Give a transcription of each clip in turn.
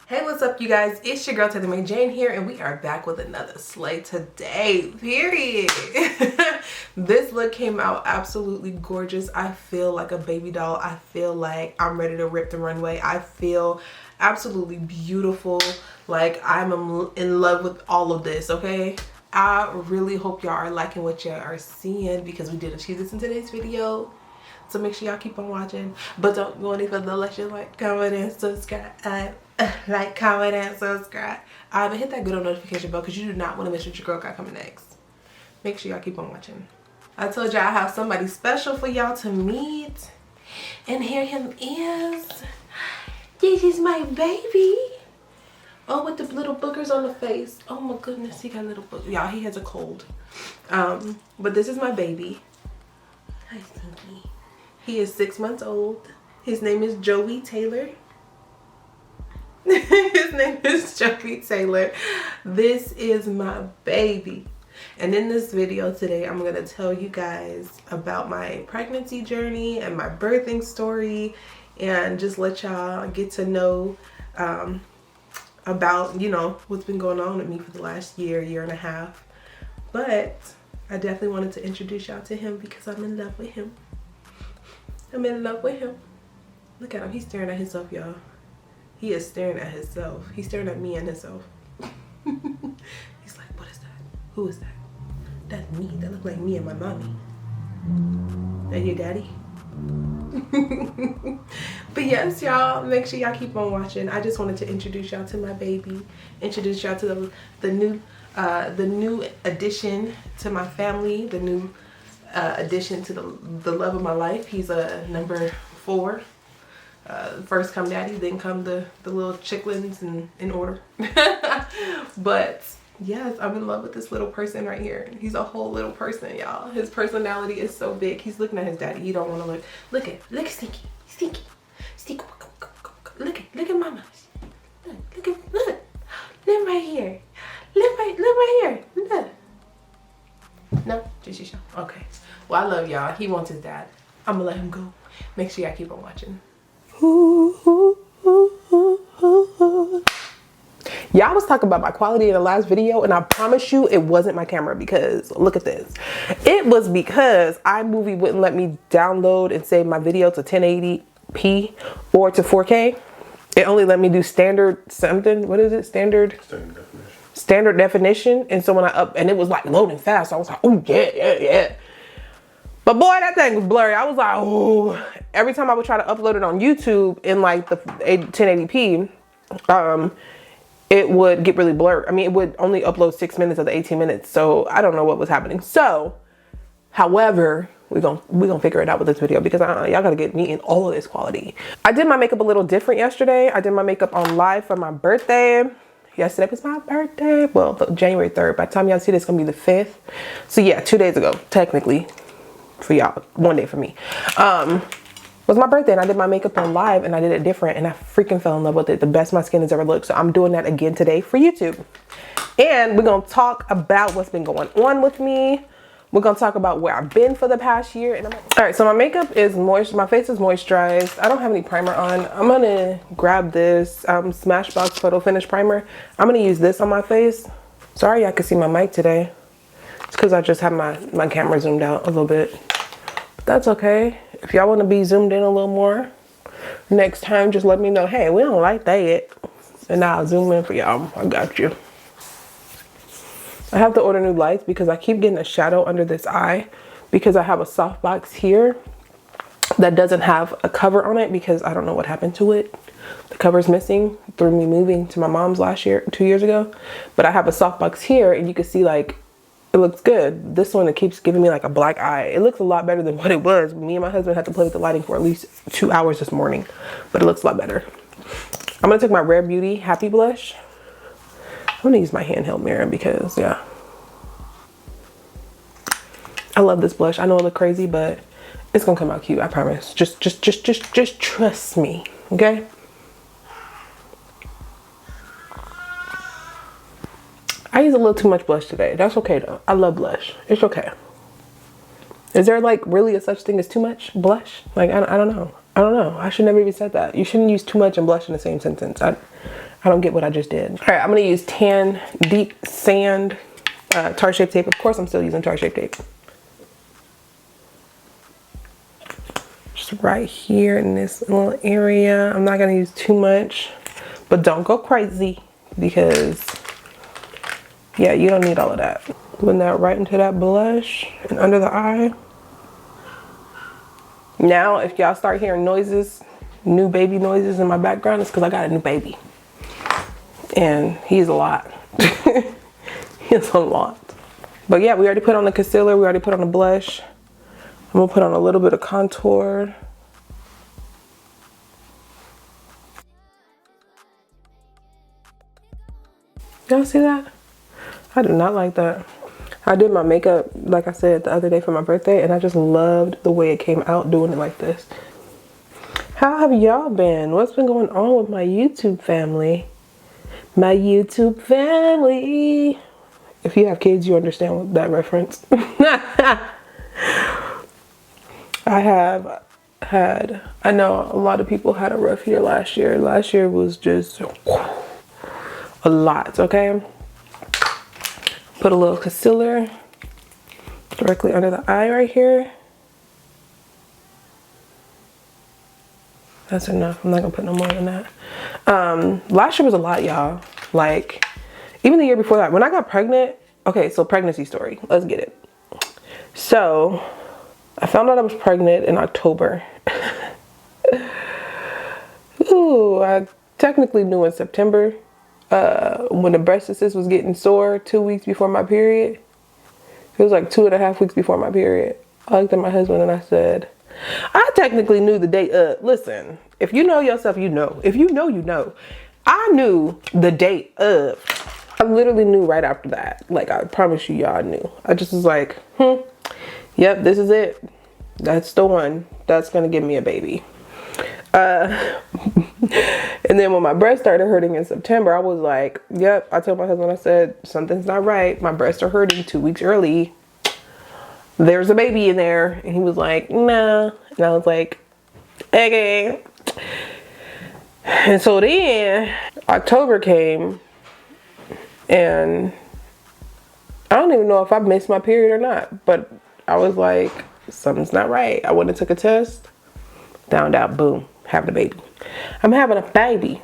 Hey, what's up, you guys? It's your girl Tailormadejane here, and we are back with another slay today, period. This look came out absolutely gorgeous. I feel like a baby doll. I feel like I'm ready to rip the runway. I feel absolutely beautiful. Like I'm in love with all of this, okay? I really hope y'all are liking what y'all are seeing because we did achieve this in today's video. So make sure y'all keep on watching. But don't go any further unless you like, comment, and subscribe. Like, comment, and subscribe. But hit that good notification bell because you do not want to miss what your girl got coming next. Make sure y'all keep on watching. I told y'all I have somebody special for y'all to meet. And here him is. This is my baby. Oh, with the little boogers on the face. Oh my goodness, he got little boogers. Y'all, he has a cold. But this is my baby. Hi, Stinky. He is 6 months old. His name is Joey Taylor. His name is Joey Taylor. This is my baby. And in this video today, I'm going to tell you guys about my pregnancy journey and my birthing story, and just let y'all get to know about, you know, what's been going on with me for the last year and a half. But I definitely wanted to introduce y'all to him because I'm in love with him. I'm in love with him. Look at him. He's staring at himself, y'all. He is staring at himself. He's staring at me and himself. He's like, what is that? Who is that? That's me. That look like me and my mommy. That your daddy? But yes, y'all, make sure y'all keep on watching. I just wanted to introduce y'all to my baby. Introduce y'all to the new addition to my family. The new addition to the love of my life. He's a number 4. First come daddy, then come the little chicklins in order. But yes, I'm in love with this little person right here. He's a whole little person, y'all. His personality is so big. He's looking at his daddy. He don't want to look. Look at Stinky. Look at mama. Look. Live right here. Live right here. Look. No, just you. Okay. Well, I love y'all. He wants his dad. I'm gonna let him go. Make sure y'all keep on watching. Y'all was talking about my quality in the last video, and I promise you it wasn't my camera, because look at this. It was because iMovie wouldn't let me download and save my video to 1080p or to 4K. It only let me do standard something. What is it? Standard definition. And so when and it was like loading fast, so I was like, oh yeah. But boy, that thing was blurry. I was like, oh. Every time I would try to upload it on YouTube in like the 1080p, it would get really blurred. I mean, it would only upload 6 minutes of the 18 minutes. So I don't know what was happening. So, however, we're gonna figure it out with this video, because y'all gotta get me in all of this quality. I did my makeup a little different yesterday. I did my makeup on live for my birthday. Yesterday was my birthday. Well, January 3rd. By the time y'all see this, it's gonna be the 5th. So yeah, 2 days ago, technically. For y'all, 1 day for me, was my birthday, and I did my makeup on live, and I did it different, and I freaking fell in love with it. The best my skin has ever looked. So I'm doing that again today for YouTube. And we're gonna talk about what's been going on with me. We're gonna talk about where I've been for the past year. And all right, so my makeup is moist. My face is moisturized. I don't have any primer on. I'm gonna grab this Smashbox Photo Finish Primer. I'm gonna use this on my face. Sorry y'all can see my mic today. It's because I just have my camera zoomed out a little bit. But that's okay. If y'all want to be zoomed in a little more next time, just let me know. Hey, we don't like that. And I'll zoom in for y'all. I got you. I have to order new lights because I keep getting a shadow under this eye, because I have a softbox here that doesn't have a cover on it, because I don't know what happened to it. The cover's missing through me moving to my mom's 2 years ago. But I have a softbox here, and you can see like, it looks good. This one, it keeps giving me like a black eye. It looks a lot better than what it was. Me and my husband had to play with the lighting for at least 2 hours this morning, but it looks a lot better. I'm gonna take my Rare Beauty Happy Blush. I'm gonna use my handheld mirror because, yeah. I love this blush. I know it looks crazy, but it's gonna come out cute, I promise. Just trust me, okay? I use a little too much blush today. That's okay though. I love blush. It's okay. Is there like really a such thing as too much blush? Like, I don't know. I should never even said that. You shouldn't use too much and blush in the same sentence. I I don't get what I just did. All right, I'm gonna use tan deep sand Tarte shape tape. Of course, I'm still using Tarte shape tape. Just right here in this little area. I'm not gonna use too much, but don't go crazy because yeah, you don't need all of that. Putting that right into that blush and under the eye. Now, if y'all start hearing noises, new baby noises in my background, it's because I got a new baby. And he's a lot. He's a lot. But yeah, we already put on the concealer. We already put on the blush. I'm gonna put on a little bit of contour. Y'all see that? I do not like that. I did my makeup, like I said, the other day for my birthday, and I just loved the way it came out doing it like this. How have y'all been? What's been going on with my YouTube family? My YouTube family. If you have kids, you understand that reference. I know a lot of people had a rough year last year. Last year was just a lot, okay? Put a little concealer directly under the eye right here. That's enough. I'm not gonna put no more than that. Last year was a lot, y'all. Like, even the year before that, when I got pregnant, okay, so pregnancy story, let's get it. So, I found out I was pregnant in October. Ooh, I technically knew in September, when the breast assist was getting sore 2 weeks before my period. It was like 2.5 weeks before my period. I looked at my husband and I said, I technically knew the day of. Listen, if you know yourself, you know. If you know, you know. I knew the date of. I literally knew right after that. Like, I promise you, y'all knew. I just was like, yep, this is it. That's the one that's gonna give me a baby. And then when my breast started hurting in September, I was like, yep. I told my husband, I said, something's not right. My breasts are hurting 2 weeks early. There's a baby in there. And he was like, nah. And I was like, okay. And so then October came and I don't even know if I missed my period or not, but I was like, something's not right. I went and took a test, found out, boom, having a baby. I'm having a baby.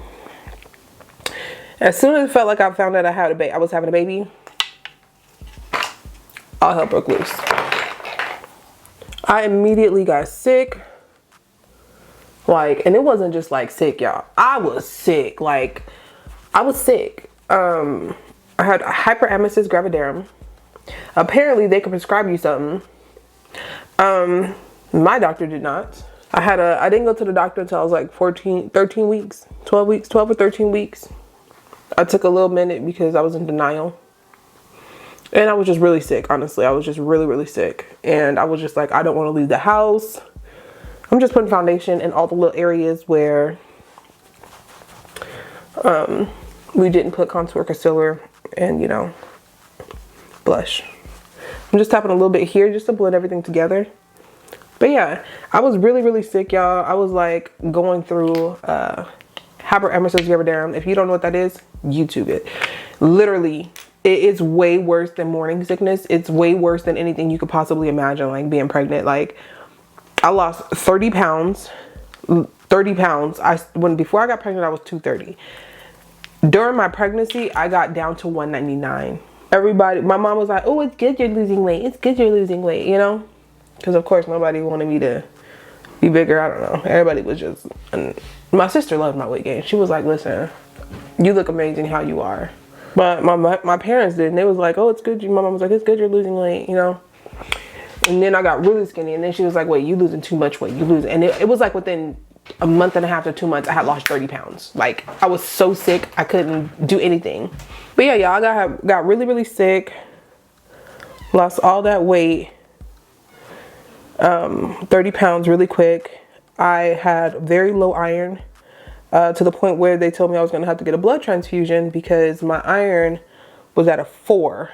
As soon as it felt like I found out I was having a baby, all hell broke loose. I immediately got sick. Like, and it wasn't just like sick, y'all. I was sick. Like, I was sick. I had hyperemesis gravidarum. Apparently, they could prescribe you something. My doctor did not. I didn't go to the doctor until I was like 13 weeks, 12 or 13 weeks. I took a little minute because I was in denial. And I was just really sick, honestly. I was just really, really sick. And I was just like, I don't want to leave the house. I'm just putting foundation in all the little areas where we didn't put contour, concealer, and, you know, blush. I'm just tapping a little bit here just to blend everything together. But yeah, I was really, really sick, y'all. I was like going through hyperemesis gravidarum. If you don't know what that is, YouTube it. Literally, it is way worse than morning sickness. It's way worse than anything you could possibly imagine, like being pregnant. Like, I lost 30 pounds. 30 pounds. Before I got pregnant, I was 230. During my pregnancy, I got down to 199. Everybody, my mom was like, oh, it's good you're losing weight. It's good you're losing weight, you know? Because, of course, nobody wanted me to be bigger. I don't know. Everybody was just... And my sister loved my weight gain. She was like, listen, you look amazing how you are. But my parents did. And they was like, oh, it's good. My mom was like, it's good you're losing weight, you know? And then I got really skinny. And then she was like, wait, you losing too much weight. You losing. And it was like within a month and a half to 2 months, I had lost 30 pounds. Like, I was so sick, I couldn't do anything. But yeah, y'all, I got really, really sick. Lost all that weight. 30 pounds really quick. I had very low iron to the point where they told me I was going to have to get a blood transfusion because my iron was at a 4.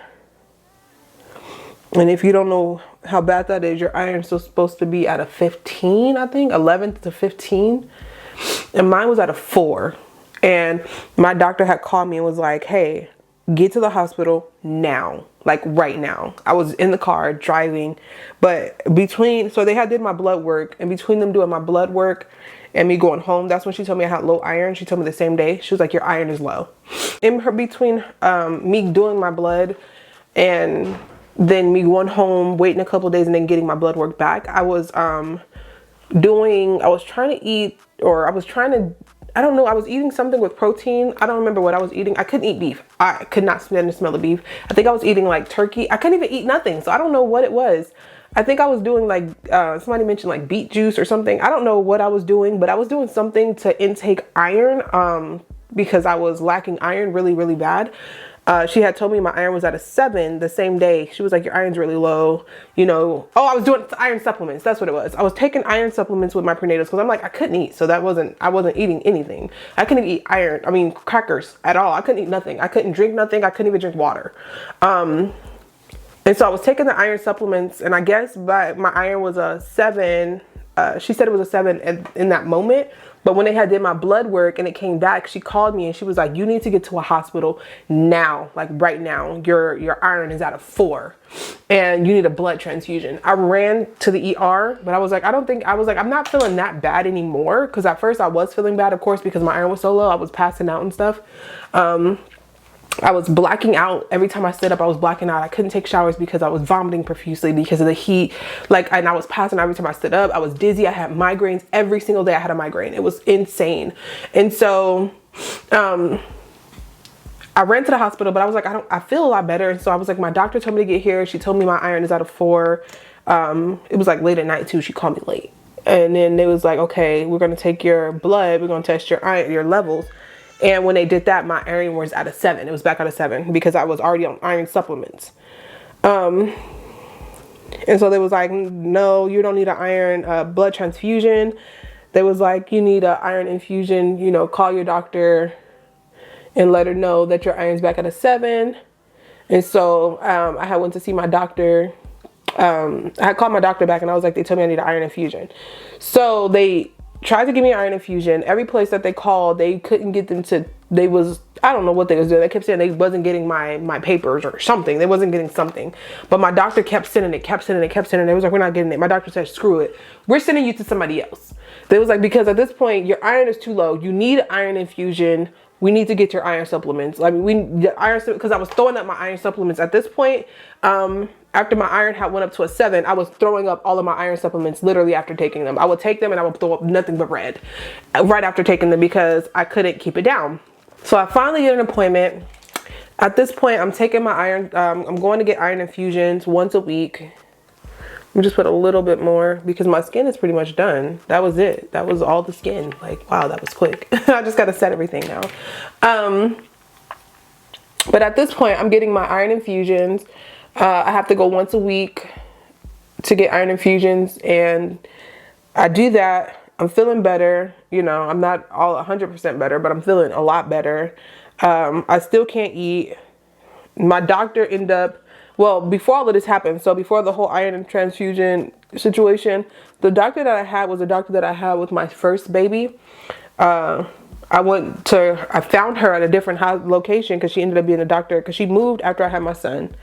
And if you don't know how bad that is, your iron's still supposed to be at a 15, I think, 11 to 15. And mine was at a 4. And my doctor had called me and was like, hey, get to the hospital now, like right now. I was in the car driving, but so they did my blood work, and between them doing my blood work and me going home, that's when she told me I had low iron. She told me the same day. She was like, your iron is low. Between me doing my blood and then me going home, waiting a couple of days, and then getting my blood work back, I was trying to eat, or I don't know, I was eating something with protein. I don't remember what I was eating. I couldn't eat beef. I could not stand the smell of beef. I think I was eating like turkey. I couldn't even eat nothing. So I don't know what it was. I think I was doing like, somebody mentioned like beet juice or something. I don't know what I was doing, but I was doing something to intake iron because I was lacking iron really, really bad. She had told me my iron was at a 7 the same day. She was like, your iron's really low, you know. Oh, I was doing iron supplements. That's what it was. I was taking iron supplements with my prenatals because I'm like, I couldn't eat. So I wasn't eating anything. I couldn't eat crackers at all. I couldn't eat nothing. I couldn't drink nothing. I couldn't even drink water. And so I was taking the iron supplements, and I guess my iron was a 7. She said it was a 7 in that moment. But when they did my blood work and it came back, she called me and she was like, you need to get to a hospital now, like right now. Your iron is at a 4 and you need a blood transfusion. I ran to the ER, but I was like, I'm not feeling that bad anymore. Cause at first I was feeling bad, of course, because my iron was so low. I was passing out and stuff. I was blacking out. Every time I stood up, I was blacking out. I couldn't take showers because I was vomiting profusely because of the heat. And I was passing out every time I stood up. I was dizzy. I had migraines every single day. I had a migraine. It was insane. And so, I ran to the hospital, but I was like, I feel a lot better. And so I was like, my doctor told me to get here. She told me my iron is at a 4. It was like late at night too. She called me late. And then they was like, okay, we're going to take your blood. We're going to test your iron, your levels. And when they did that, my iron was at a 7. It was back at a 7 because I was already on iron supplements. And so they was like, no, you don't need an iron blood transfusion. They was like, you need an iron infusion, you know, call your doctor and let her know that your iron's back at a 7. And so I had went to see my doctor. I had called my doctor back and I was like, they told me I need an iron infusion. So they tried to give me an iron infusion. Every place that they called, they couldn't get them to, I don't know what they was doing. They kept saying they wasn't getting my papers or something. They wasn't getting something. But my doctor kept sending it. They was like, we're not getting it. My doctor said, screw it. We're sending you to somebody else. They was like, because at this point, your iron is too low. You need an iron infusion. We need to get your iron supplements. Because I was throwing up my iron supplements at this point. After my iron had went up to a 7, I was throwing up all of my iron supplements literally after taking them. I would take them and I would throw up nothing but red right after taking them because I couldn't keep it down. So I finally get an appointment. At this point, I'm taking my iron. I'm going to get iron infusions once a week. Let me just put a little bit more because my skin is pretty much done. That was it. That was all the skin. Like, wow, that was quick. I just got to set everything now. But at this point, I'm getting my iron infusions. I have to go once a week to get iron infusions, and I do that. I'm feeling better. You know, I'm not all 100% better, but I'm feeling a lot better. I still can't eat. My doctor ended up, well, before all of this happened, so before the whole iron transfusion situation, the doctor that I had was a doctor that I had with my first baby. I found her at a different location because she ended up being a doctor because she moved after I had my son.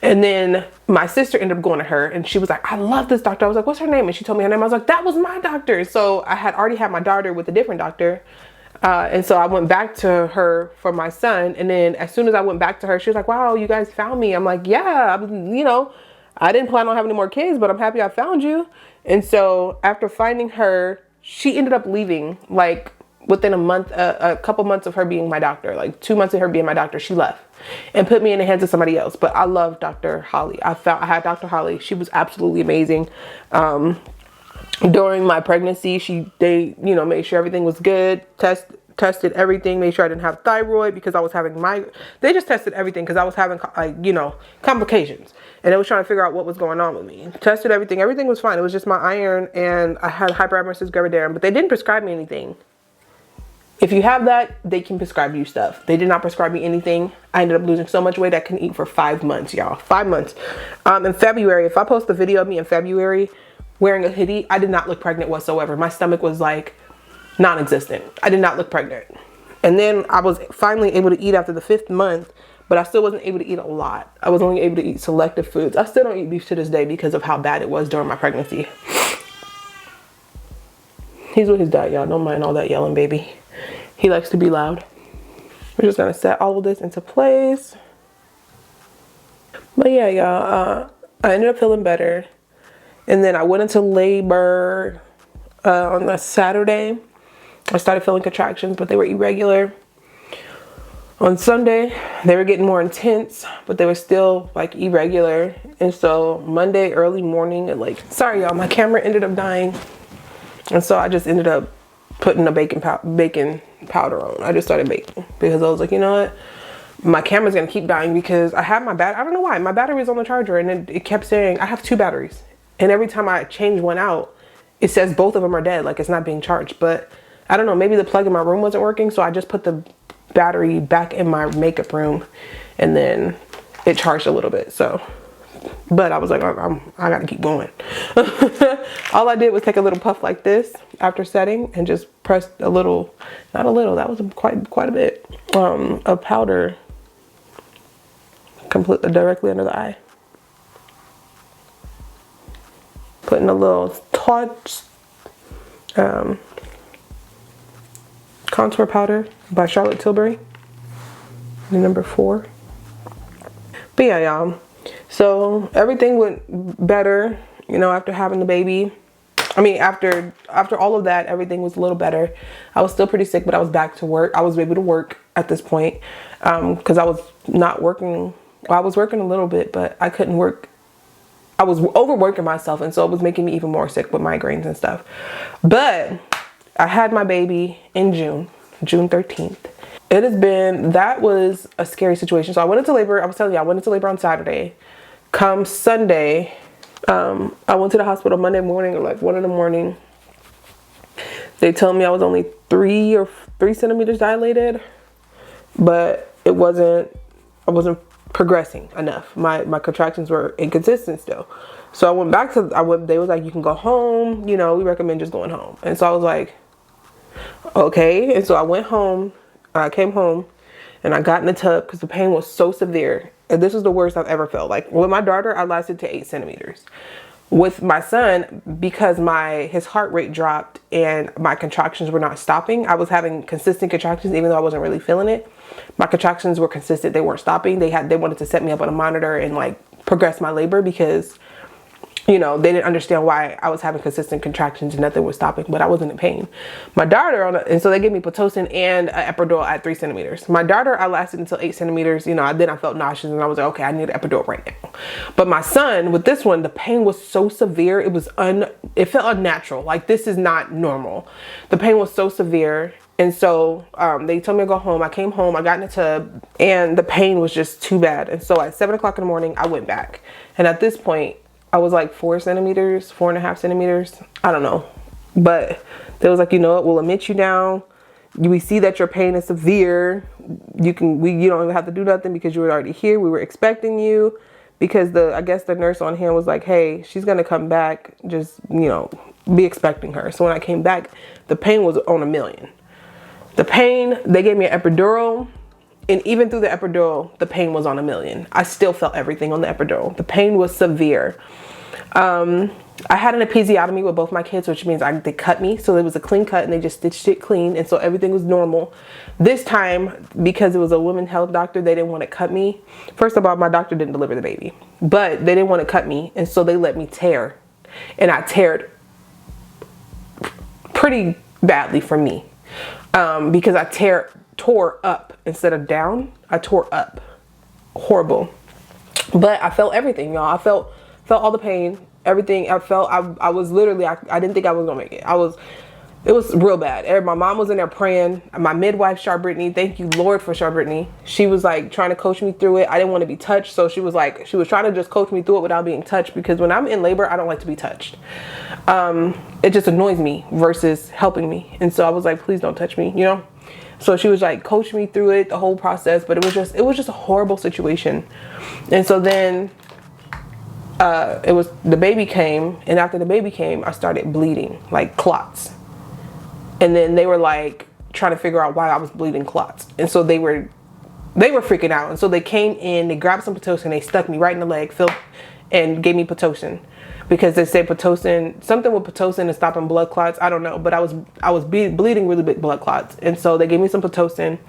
And then my sister ended up going to her and she was like, I love this doctor. I was like, what's her name? And she told me her name. I was like, that was my doctor. So I had already had my daughter with a different doctor. And so I went back to her for my son. And then as soon as I went back to her, she was like, wow, you guys found me. I'm like, yeah, you know, I didn't plan on having any more kids, but I'm happy I found you. And so after finding her, she ended up leaving like within a month, a couple months of her being my doctor, like 2 months of her being my doctor, she left and put me in the hands of somebody else. But I love Dr. Holly. I had Dr. Holly. She was absolutely amazing. During my pregnancy, they made sure everything was good, tested everything, made sure I didn't have thyroid because I was having they just tested everything because I was having complications and they was trying to figure out what was going on with me. Tested everything was fine. It was just my iron and I had hyperemesis gravidarum, but they didn't prescribe me anything. If you have that, they can prescribe you stuff. They did not prescribe me anything. I ended up losing so much weight I couldn't eat for 5 months, y'all. 5 months. In February, if I post a video of me in February wearing a hoodie, I did not look pregnant whatsoever. My stomach was like non-existent. I did not look pregnant. And then I was finally able to eat after the 5th month, but I still wasn't able to eat a lot. I was only able to eat selective foods. I still don't eat beef to this day because of how bad it was during my pregnancy. He's with his dad, y'all. Don't mind all that yelling, baby. He likes to be loud. We're just gonna set all of this into place. But yeah, y'all, I ended up feeling better. And then I went into labor on a Saturday. I started feeling contractions, but they were irregular. On Sunday, they were getting more intense, but they were still like irregular. And so Monday early morning, at like, sorry y'all, my camera ended up dying. And so I just ended up putting a baking powder on. I just started baking because I was like, you know what? My camera's gonna keep dying because I have my battery. I don't know why. My battery was on the charger and it kept saying, I have 2 batteries. And every time I change one out, it says both of them are dead, like it's not being charged. But I don't know, maybe the plug in my room wasn't working. So I just put the battery back in my makeup room and then it charged a little bit. So, but I was like, I gotta keep going. All I did was take a little puff like this after setting and just pressed a little, not a little, that was quite a bit, of powder completely directly under the eye. Putting a little Tarte contour powder by Charlotte Tilbury, the number 4. But yeah, y'all. So everything went better, you know, after having the baby. I mean, after all of that, everything was a little better. I was still pretty sick, but I was back to work. I was able to work at this point because I was not working. Well, I was working a little bit, but I couldn't work. I was overworking myself, and so it was making me even more sick with migraines and stuff. But I had my baby in June 13th. It has been, that was a scary situation. So I went into labor. I was telling you, I went into labor on Saturday. Come Sunday, I went to the hospital Monday morning or like 1 in the morning. They told me I was only 3 centimeters dilated, but I wasn't progressing enough. My contractions were inconsistent still. So I went back to, they was like, you can go home. You know, we recommend just going home. And so I was like, okay. And so I went home. I came home and I got in the tub because the pain was so severe. And this was the worst I've ever felt. Like with my daughter, I lasted to 8 centimeters. With my son, because his heart rate dropped and my contractions were not stopping. I was having consistent contractions even though I wasn't really feeling it. My contractions were consistent. They weren't stopping. They wanted to set me up on a monitor and like progress my labor because, you know, they didn't understand why I was having consistent contractions and nothing was stopping, but I wasn't in pain. My daughter, and so they gave me Pitocin and an epidural at 3 centimeters. My daughter, I lasted until 8 centimeters. You know, then I felt nauseous and I was like, okay, I need an epidural right now. But my son, with this one, the pain was so severe. It felt unnatural. Like this is not normal. The pain was so severe. And so they told me to go home. I came home, I got in the tub and the pain was just too bad. And so at 7 o'clock in the morning, I went back. And at this point, I was like 4 centimeters, 4.5 centimeters. I don't know. But they was like, you know what, we'll admit you now. We see that your pain is severe. You don't even have to do nothing because you were already here. We were expecting you because I guess the nurse on hand was like, hey, she's going to come back. Just, you know, be expecting her. So when I came back, the pain was on 1,000,000. The pain, they gave me an epidural. And even through the epidural, the pain was on 1,000,000. I still felt everything on the epidural. The pain was severe. I had an episiotomy with both my kids, which means they cut me. So it was a clean cut and they just stitched it clean. And so everything was normal. This time, because it was a women's health doctor, they didn't want to cut me. First of all, my doctor didn't deliver the baby, but they didn't want to cut me. And so they let me tear. And I teared pretty badly for me because I tore up instead of down. I tore up. Horrible. But I felt everything, y'all. I felt all the pain, everything. I felt, I was literally, I didn't think I was gonna make it. It was real bad. My mom was in there praying. My midwife, Char Brittany, thank you Lord for Char Brittany. She was like trying to coach me through it. I didn't want to be touched. So she was trying to just coach me through it without being touched, because when I'm in labor, I don't like to be touched. It just annoys me versus helping me. And so I was like, please don't touch me, you know? So she was like coaching me through it, the whole process, but it was just a horrible situation. And so then the baby came, and after the baby came, I started bleeding like clots. And then they were like trying to figure out why I was bleeding clots. And so they were freaking out. And so they came in, they grabbed some Pitocin, they stuck me right in the leg, and gave me Pitocin. Because they said Pitocin, something with Pitocin is stopping blood clots. I don't know, but I was bleeding really big blood clots. And so they gave me some Pitocin,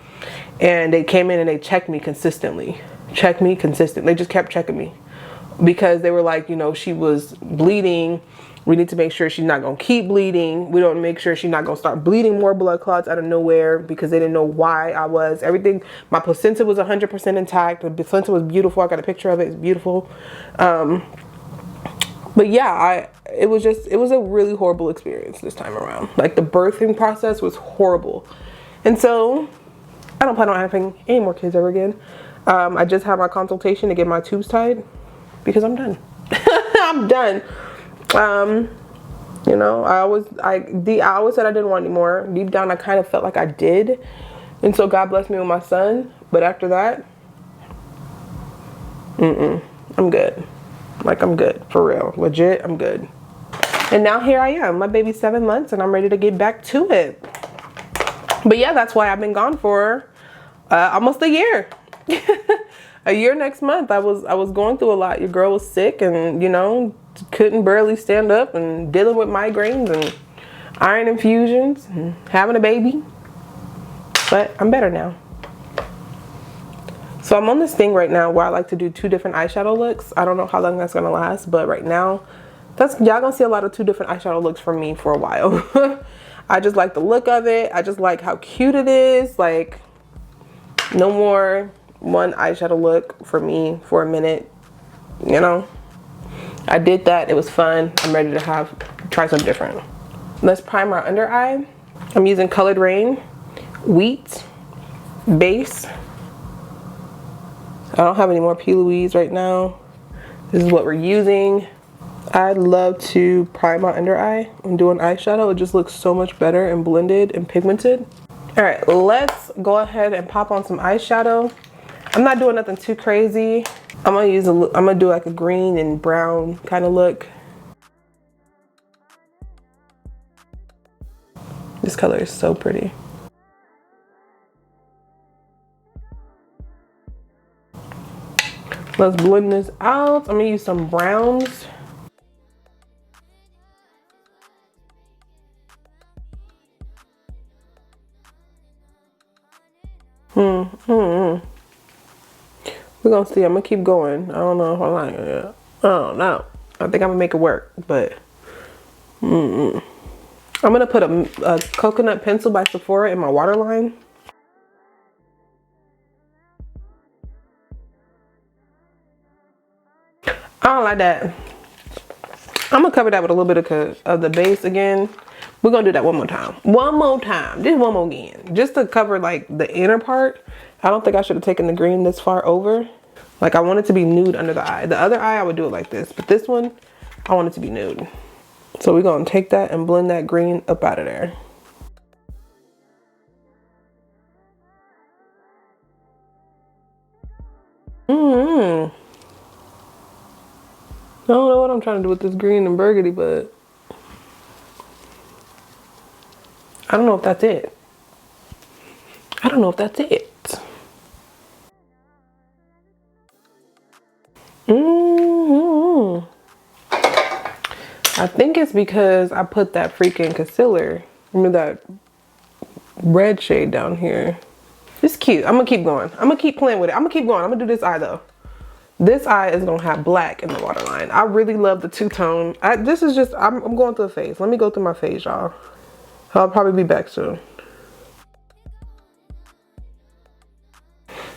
and they came in and they checked me consistently. They just kept checking me. Because they were like, you know, she was bleeding. We need to make sure she's not going to keep bleeding. We don't make sure she's not going to start bleeding more blood clots out of nowhere, because they didn't know why I was. Everything, my placenta was 100% intact. The placenta was beautiful. I got a picture of it. It's beautiful. But yeah, it was a really horrible experience this time around. Like, the birthing process was horrible. And so I don't plan on having any more kids ever again. I just had my consultation to get my tubes tied because I'm done. I'm done. You know, I always said I didn't want any more. Deep down, I kind of felt like I did. And so God blessed me with my son. But after that, I'm good. Like, I'm good, for real. Legit, I'm good. And now here I am. My baby's 7 months and I'm ready to get back to it. But yeah, that's why I've been gone for almost a year. A year next month. I was going through a lot. Your girl was sick and, you know, couldn't barely stand up and dealing with migraines and iron infusions and having a baby. But I'm better now. So I'm on this thing right now where I like to do 2 different eyeshadow looks. I don't know how long that's gonna last, but right now, y'all gonna see a lot of 2 different eyeshadow looks from me for a while. I just like the look of it. I just like how cute it is. Like, no more one eyeshadow look for me for a minute, you know. I did that. It was fun. I'm ready to try something different. Let's prime our under eye. I'm using Colored Rain, Wheat, Base. I don't have any more P. Louise right now. This is what we're using. I love to prime my under eye and do an eyeshadow. It just looks so much better and blended and pigmented. All right, let's go ahead and pop on some eyeshadow. I'm not doing nothing too crazy. I'm gonna do like a green and brown kind of look. This color is so pretty. Let's blend this out. I'm gonna use some browns. We're gonna see. I'm gonna keep going. I don't know if I like it yet. I don't know. I think I'm gonna make it work, but I'm gonna put a coconut pencil by Sephora in my waterline. I don't like that. I'm gonna cover that with a little bit of the base again. We're gonna do that one more time. One more time. Just one more again. Just to cover like the inner part. I don't think I should have taken the green this far over. Like, I want it to be nude under the eye. The other eye I would do it like this, but this one I want it to be nude. So we're gonna take that and blend that green up out of there. I don't know what I'm trying to do with this green and burgundy, but I don't know if that's it. I don't know if that's it. I think it's because I put that freaking concealer, that red shade down here. It's cute. I'm gonna keep going. I'm gonna keep playing with it. I'm gonna keep going. I'm gonna do this eye though. This eye is gonna have black in the waterline. I really love the two-tone. This is just, I'm going through a phase. Let me go through my phase, y'all. I'll probably be back soon.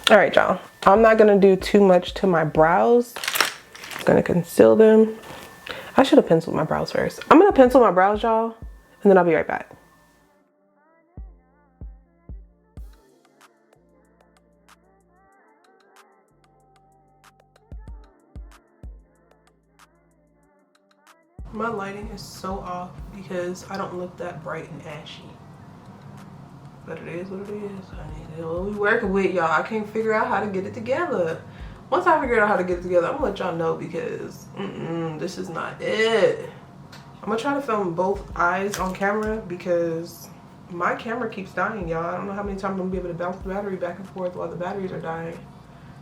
All right, y'all. I'm not gonna do too much to my brows. I'm gonna conceal them. I should have penciled my brows first. I'm gonna pencil my brows, y'all, and then I'll be right back. My lighting is so off because I don't look that bright and ashy. But it is what it is, honey. That's what we working with, y'all. I can't figure out how to get it together. Once I figure out how to get it together, I'm gonna let y'all know because this is not it. I'm gonna try to film both eyes on camera because My camera keeps dying, y'all. I don't know how many times I'm gonna be able to bounce the battery back and forth while the batteries are dying.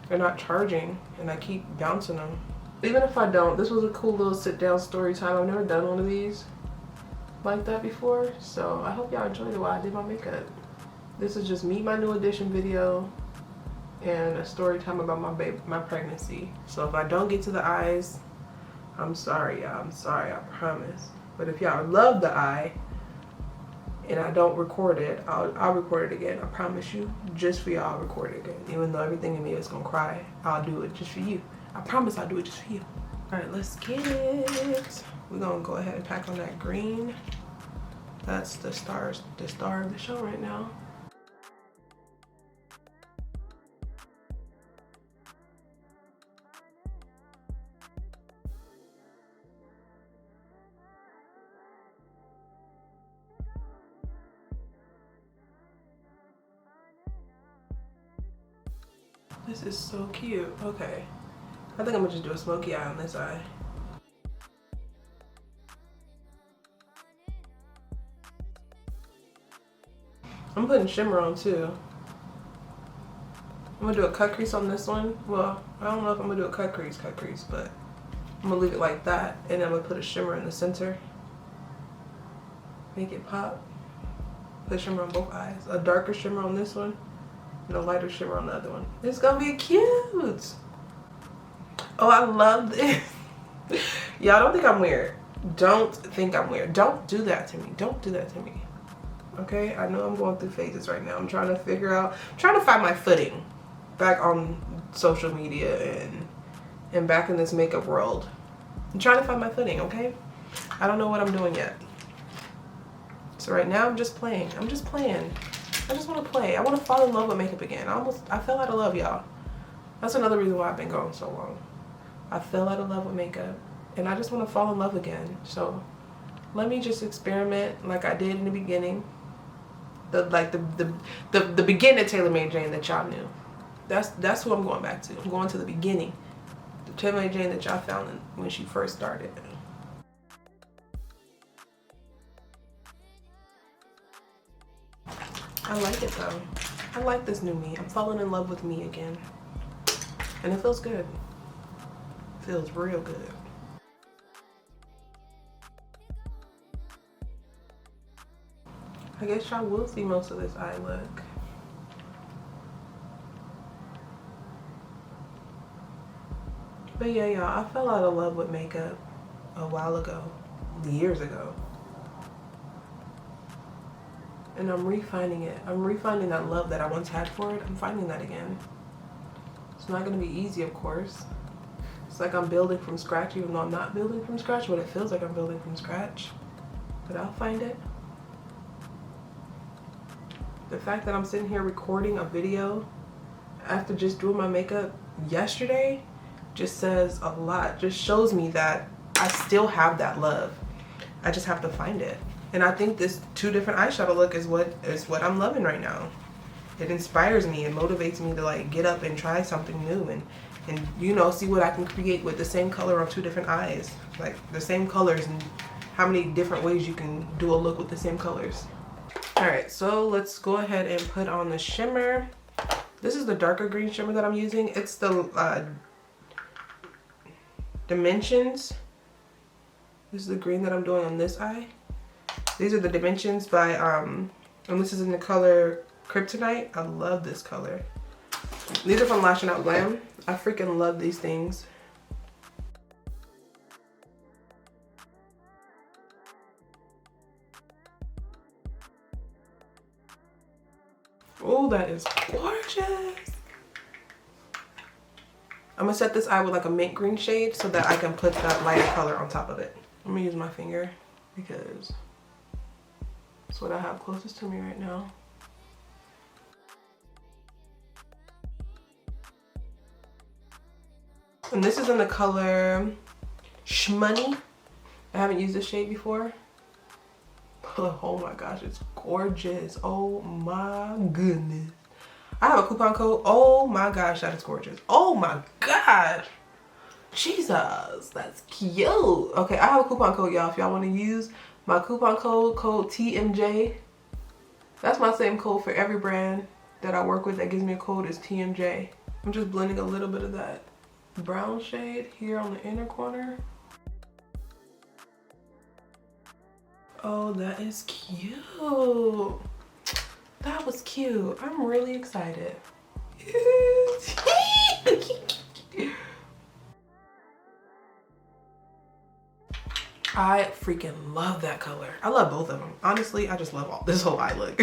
They're not charging, and I keep bouncing them. Even if I don't, this was a cool little sit-down story time. I've never done one of these like that before, so I hope y'all enjoyed it while I did my makeup. This is just me, my new edition video, and a story time about my pregnancy. So if I don't get to the eyes, I'm sorry, y'all. I'm sorry, I promise. But if y'all love the eye and I don't record it, I'll record it again. I promise you, just for y'all, I'll record it again. Even though everything in me is gonna cry, I'll do it just for you. I promise I'll do it just for you. All right, let's get it. We're gonna go ahead and pack on that green. That's the star of the show right now. This is so cute. Okay. I think I'm gonna just do a smoky eye on this eye. I'm putting shimmer on too. I'm gonna do a cut crease on this one. Well, I don't know if I'm gonna do a cut crease, but I'm gonna leave it like that, and then I'm gonna put a shimmer in the center. Make it pop. Put shimmer on both eyes. A darker shimmer on this one, and a lighter shimmer on the other one. It's gonna be cute. Oh, I love this. Y'all don't think I'm weird. Don't think I'm weird. Don't do that to me. Don't do that to me. Okay? I know I'm going through phases right now. I'm trying to figure out, trying to find my footing back on social media and back in this makeup world. I'm trying to find my footing, okay? I don't know what I'm doing yet. So right now I'm just playing. I'm just playing. I just want to play. I want to fall in love with makeup again. I fell out of love, y'all. That's another reason why I've been going so long. I fell out of love with makeup, and I just want to fall in love again. So let me just experiment like I did in the beginning. The beginning of Tailormadejane that y'all knew. That's who I'm going back to. I'm going to the beginning. The Tailormadejane that y'all found when she first started. I like it though. I like this new me. I'm falling in love with me again. And it feels good. It feels real good. I guess y'all will see most of this eye look. But yeah, y'all, I fell out of love with makeup a while ago, years ago. And I'm refining it. I'm refining that love that I once had for it. I'm finding that again. It's not gonna be easy, of course. It's like I'm building from scratch, even though I'm not building from scratch, but it feels like I'm building from scratch. But I'll find it. The fact that I'm sitting here recording a video after just doing my makeup yesterday just says a lot. Just shows me that I still have that love. I just have to find it. And I think this 2 different eyeshadow look is what I'm loving right now. It inspires me and motivates me to like get up and try something new and you know, see what I can create with the same color on 2 different eyes. Like the same colors and how many different ways you can do a look with the same colors. Alright, so let's go ahead and put on the shimmer. This is the darker green shimmer that I'm using. It's the Dimensions. This is the green that I'm doing on this eye. These are the Dimensions by, and this is in the color Kryptonite. I love this color. These are from Lashing Out Glam. I freaking love these things. Oh, that is gorgeous. I'm gonna set this eye with like a mint green shade so that I can put that lighter color on top of it. I'm gonna use my finger because it's what I have closest to me right now. And this is in the color Shmoney. I haven't used this shade before. Oh my gosh, it's gorgeous. Oh my goodness. I have a coupon code. Oh my gosh, that is gorgeous. Oh my gosh. Jesus, that's cute. Okay, I have a coupon code, y'all. If y'all want to use my coupon code TMJ, That's my same code for every brand that I work with that gives me a code is TMJ. I'm just blending a little bit of that brown shade here on the inner corner. Oh, that is cute. That was cute. I'm really excited. I freaking love that color. I love both of them. Honestly, I just love this whole eye look.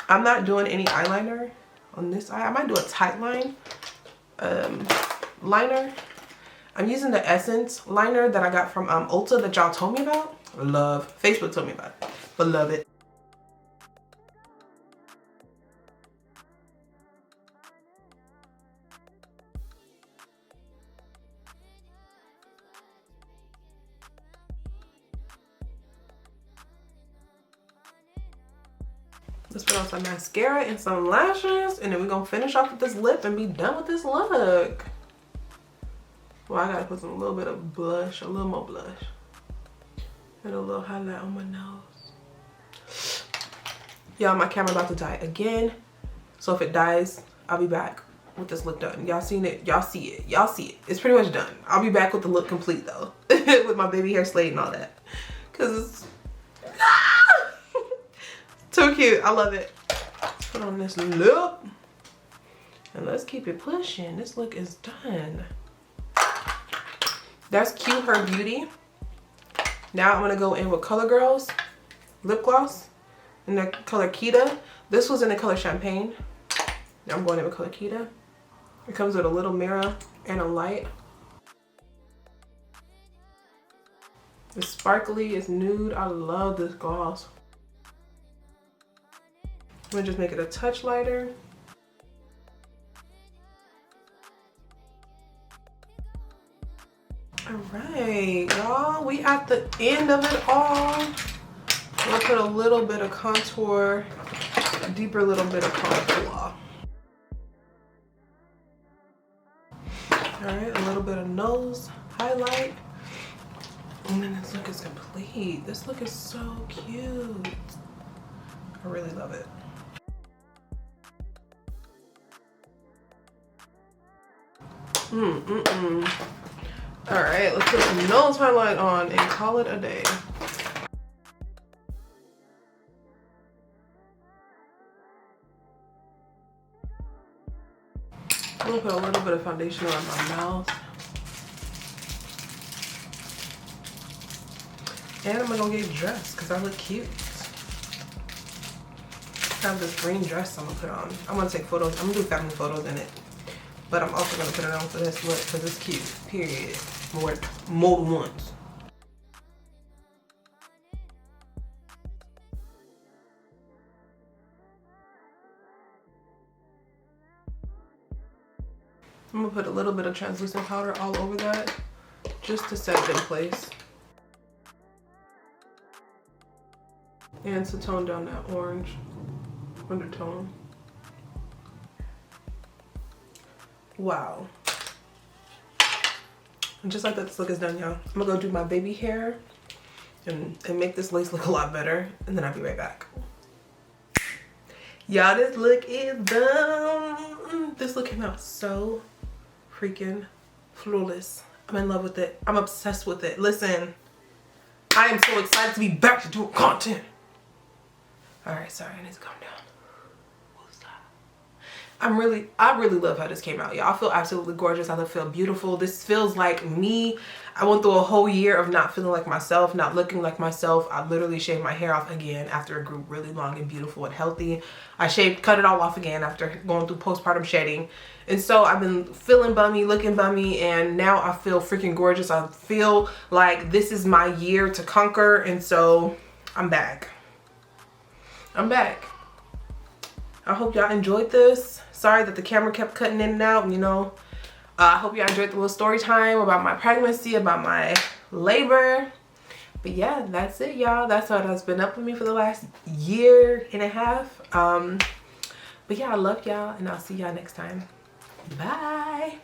I'm not doing any eyeliner on this eye. I might do a tight line liner. I'm using the Essence liner that I got from Ulta that y'all told me about. Love. Facebook told me about it, but love it. Let's put on some mascara and some lashes, and then we're gonna finish off with this lip and be done with this look. Well, I gotta put a little bit of blush, a little more blush, and a little highlight on my nose. Y'all, my camera about to die again, so if it dies, I'll be back with this look done. Y'all seen it? Y'all see it? Y'all see it? It's pretty much done. I'll be back with the look complete though, with my baby hair slayed and all that, cause it's so cute. I love it. Put on this lip. And let's keep it pushing. This look is done. That's Cute Her Beauty. Now I'm gonna go in with CoverGirl's lip gloss in the color Kita. This was in the color Champagne. Now I'm going in with color Kita. It comes with a little mirror and a light. It's sparkly, it's nude. I love this gloss. I'm gonna just make it a touch lighter. All right, y'all, we at the end of it all. We'll put a little bit of contour, a deeper little bit of contour. All right, a little bit of nose highlight. And then this look is complete. This look is so cute. I really love it. All right, let's put some nose highlight on and call it a day. I'm gonna put a little bit of foundation on my mouth. And I'm gonna go get dressed because I look cute. I have this green dress I'm gonna put on. I'm gonna take photos. I'm gonna do family photos in it. But I'm also gonna put it on for this look because it's cute, period. More than once. I'm gonna put a little bit of translucent powder all over that just to set it in place. And to tone down that orange undertone. Wow. And just like that, this look is done, y'all. I'm gonna go do my baby hair and make this lace look a lot better, and then I'll be right back. Y'all, this look is done. This look came out so freaking flawless. I'm in love with it. I'm obsessed with it. Listen, I am so excited to be back to doing content. All right, sorry, I need to calm down. I really love how this came out, y'all. I feel absolutely gorgeous. I feel beautiful. This feels like me. I went through a whole year of not feeling like myself, not looking like myself. I literally shaved my hair off again after it grew really long and beautiful and healthy. I cut it all off again after going through postpartum shedding. And so I've been feeling bummy, looking bummy, and now I feel freaking gorgeous. I feel like this is my year to conquer, and so I'm back. I'm back. I hope y'all enjoyed this. Sorry that the camera kept cutting in and out, you know. I hope y'all enjoyed the little story time about my pregnancy, about my labor. But yeah, that's it, y'all. That's what has been up with me for the last year and a half. But yeah, I love y'all, and I'll see y'all next time. Bye.